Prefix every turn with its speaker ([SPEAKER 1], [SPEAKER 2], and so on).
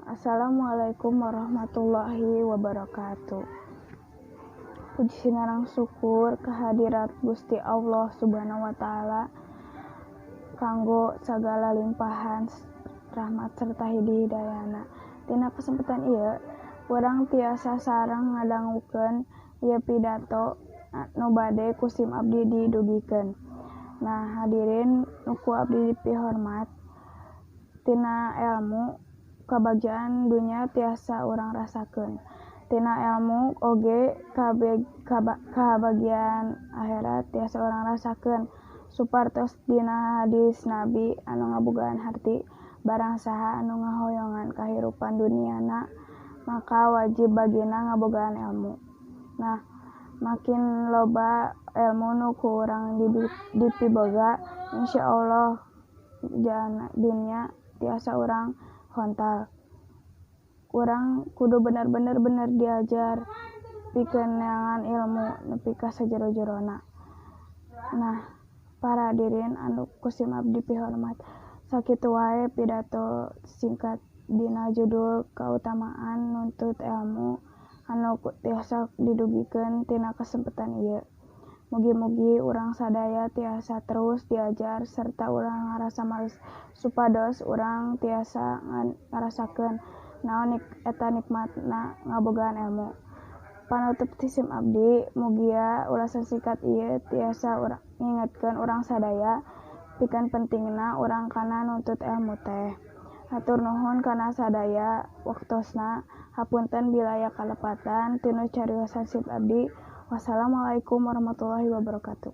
[SPEAKER 1] Assalamualaikum warahmatullahi wabarakatuh. Puji sinarang syukur kehadirat Gusti Allah Subhanahu wa taala kanggo sagala limpahan rahmat serta hidayahna. Tina kesempatan ieu urang tiasa sareng ngadangukeun ieu pidato nu bade ku sim abdi didugikeun. Nah, hadirin nu ku abdi dipihormat, tina ilmu kabagjaan dunya tiasa urang rasakeun. Tina ilmu oge kabagian akhirat tiasa urang rasakeun. Supartos dina hadis Nabi anu ngabogaan harti, barang saha anu ngahoyongan kahirupan duniana maka wajib bagina ngabogaan ilmu. Nah, makin loba ilmu nu ku urang dipiboga, insyaallah jana dunya tiasa urang hontal. Urang kudu bener-bener diajar pikeun neangan ilmu nepi ka sajero-jerona. Nah, para hadirin anu kusim abdi pihormat, sakitu wae pidato singkat dina judul kautamaan nuntut ilmu anu tiasa didugikeun tina kesempatan ieu. Mugi-mugi urang sadaya tiasa terus diajar serta urang ngarasa males supados urang tiasa ngarasakeun naon eta nikmatna ngabogaan ilmu. Panutup ti sim abdi, mugia ulasan singkat ieu tiasa ngingetkeun urang sadaya pikeun pentingna urang kana nuntut ilmu teh. Hatur nuhun kana sadaya waktosna. Hapunten bila aya kalepatan ti nu cariosan sim abdi. Wassalamualaikum warahmatullahi wabarakatuh.